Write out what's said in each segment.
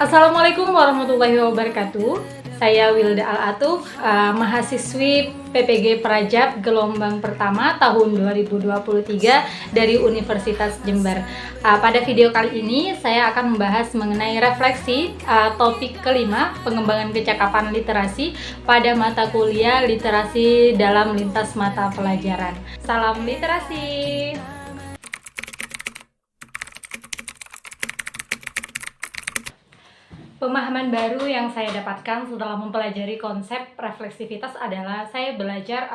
Assalamualaikum warahmatullahi wabarakatuh. Saya Wilda Al-Atuf, mahasiswi PPG Prajab gelombang pertama tahun 2023 dari Universitas Jember. Pada video kali ini saya akan membahas mengenai refleksi topik kelima, pengembangan kecakapan literasi pada mata kuliah literasi dalam lintas mata pelajaran. Salam literasi. Pemahaman baru yang saya dapatkan setelah mempelajari konsep refleksivitas adalah saya belajar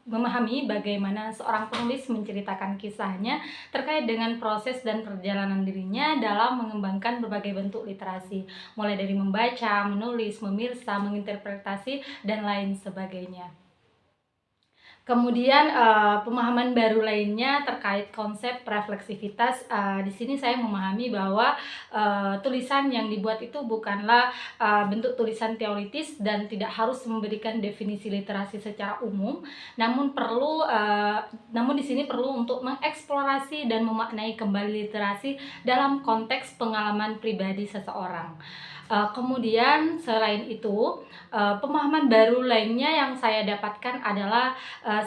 memahami bagaimana seorang penulis menceritakan kisahnya terkait dengan proses dan perjalanan dirinya dalam mengembangkan berbagai bentuk literasi, mulai dari membaca, menulis, memirsa, menginterpretasi, dan lain sebagainya. Kemudian pemahaman baru lainnya terkait konsep refleksivitas. Di sini saya memahami bahwa tulisan yang dibuat itu bukanlah bentuk tulisan teoritis dan tidak harus memberikan definisi literasi secara umum, namun di sini perlu untuk mengeksplorasi dan memaknai kembali literasi dalam konteks pengalaman pribadi seseorang. Kemudian selain itu, pemahaman baru lainnya yang saya dapatkan adalah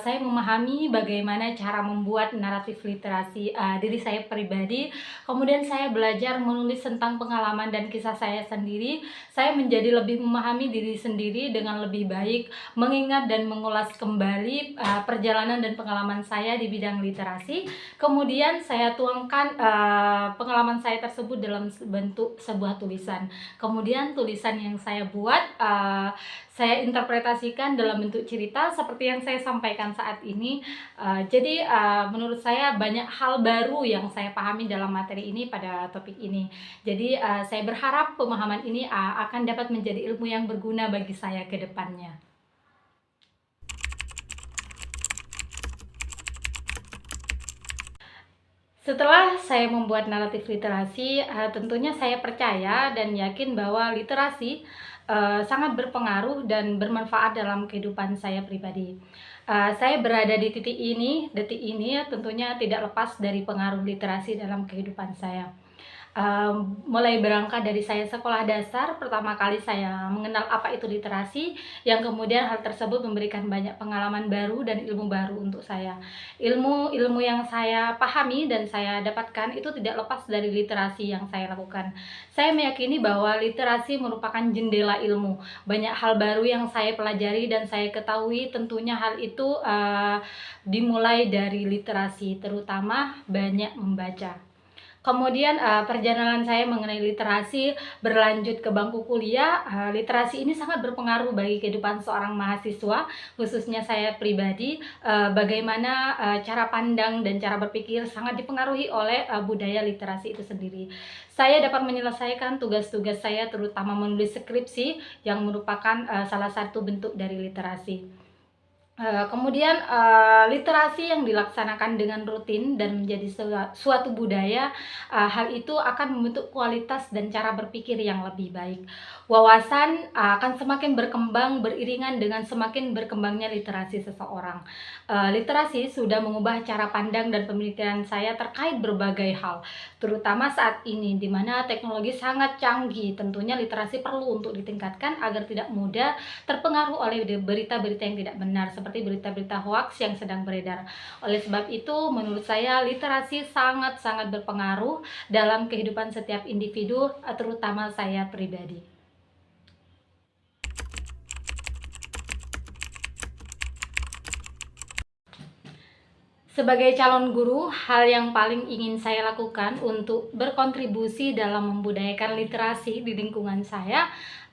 saya memahami bagaimana cara membuat naratif literasi diri saya pribadi. Kemudian saya belajar menulis tentang pengalaman dan kisah saya sendiri. Saya menjadi lebih memahami diri sendiri dengan lebih baik, mengingat dan mengulas kembali perjalanan dan pengalaman saya di bidang literasi. Kemudian saya tuangkan pengalaman saya tersebut dalam bentuk sebuah tulisan. Kemudian tulisan yang saya buat saya interpretasikan dalam bentuk cerita seperti yang saya sampaikan saat ini. Jadi menurut saya banyak hal baru yang saya pahami dalam materi ini pada topik ini. Jadi saya berharap pemahaman ini akan dapat menjadi ilmu yang berguna bagi saya ke depannya. Setelah saya membuat naratif literasi, tentunya saya percaya dan yakin bahwa literasi sangat berpengaruh dan bermanfaat dalam kehidupan saya pribadi. Saya berada di detik ini tentunya tidak lepas dari pengaruh literasi dalam kehidupan saya. Mulai berangkat dari saya sekolah dasar, pertama kali saya mengenal apa itu literasi, yang kemudian hal tersebut memberikan banyak pengalaman baru dan ilmu baru untuk saya. Ilmu yang saya pahami dan saya dapatkan itu tidak lepas dari literasi yang saya lakukan. Saya meyakini bahwa literasi merupakan jendela ilmu. Banyak hal baru yang saya pelajari dan saya ketahui, tentunya hal itu dimulai dari literasi, terutama banyak membaca. Kemudian perjalanan saya mengenai literasi berlanjut ke bangku kuliah. Literasi ini sangat berpengaruh bagi kehidupan seorang mahasiswa, khususnya saya pribadi. Bagaimana cara pandang dan cara berpikir sangat dipengaruhi oleh budaya literasi itu sendiri. Saya dapat menyelesaikan tugas-tugas saya, terutama menulis skripsi, yang merupakan salah satu bentuk dari literasi. Kemudian literasi yang dilaksanakan dengan rutin dan menjadi suatu budaya, hal itu akan membentuk kualitas dan cara berpikir yang lebih baik. Wawasan akan semakin berkembang beriringan dengan semakin berkembangnya literasi seseorang. Literasi sudah mengubah cara pandang dan pemikiran saya terkait berbagai hal, terutama saat ini di mana teknologi sangat canggih. Tentunya literasi perlu untuk ditingkatkan agar tidak mudah terpengaruh oleh berita-berita yang tidak benar, seperti berita-berita hoaks yang sedang beredar. Oleh sebab itu, menurut saya literasi sangat-sangat berpengaruh dalam kehidupan setiap individu, terutama saya pribadi. Sebagai calon guru, hal yang paling ingin saya lakukan untuk berkontribusi dalam membudayakan literasi di lingkungan saya,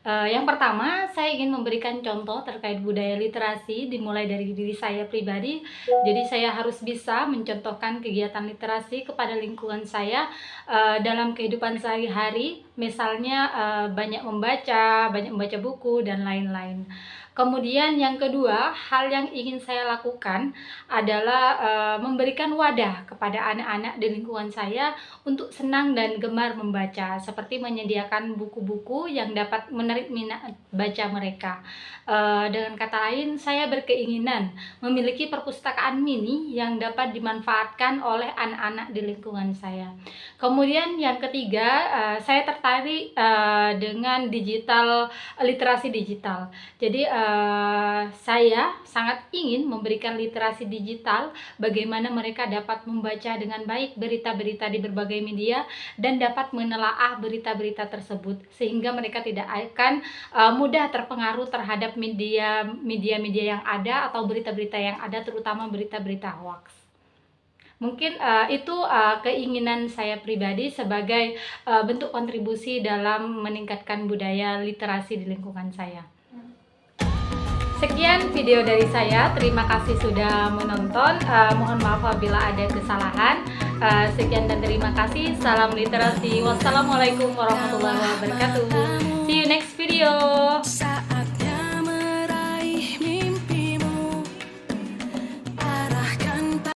yang pertama, saya ingin memberikan contoh terkait budaya literasi dimulai dari diri saya pribadi. Jadi saya harus bisa mencontohkan kegiatan literasi kepada lingkungan saya dalam kehidupan sehari-hari, misalnya banyak membaca buku dan lain-lain. Kemudian yang kedua, hal yang ingin saya lakukan adalah memberikan wadah kepada anak-anak di lingkungan saya untuk senang dan gemar membaca, seperti menyediakan buku-buku yang dapat menarik minat baca mereka. Dengan kata lain, saya berkeinginan memiliki perpustakaan mini yang dapat dimanfaatkan oleh anak-anak di lingkungan saya. Kemudian yang ketiga, saya tertarik dengan literasi digital. Jadi saya sangat ingin memberikan literasi digital, bagaimana mereka dapat membaca dengan baik berita-berita di berbagai media dan dapat menelaah berita-berita tersebut, sehingga mereka tidak akan mudah terpengaruh terhadap media-media yang ada atau berita-berita yang ada, terutama berita-berita hoax. Mungkin itu keinginan saya pribadi sebagai bentuk kontribusi dalam meningkatkan budaya literasi di lingkungan saya. Sekian video dari saya, terima kasih sudah menonton. Mohon maaf apabila ada kesalahan. Sekian dan terima kasih. Salam literasi. Wassalamualaikum warahmatullahi wabarakatuh. See you next video.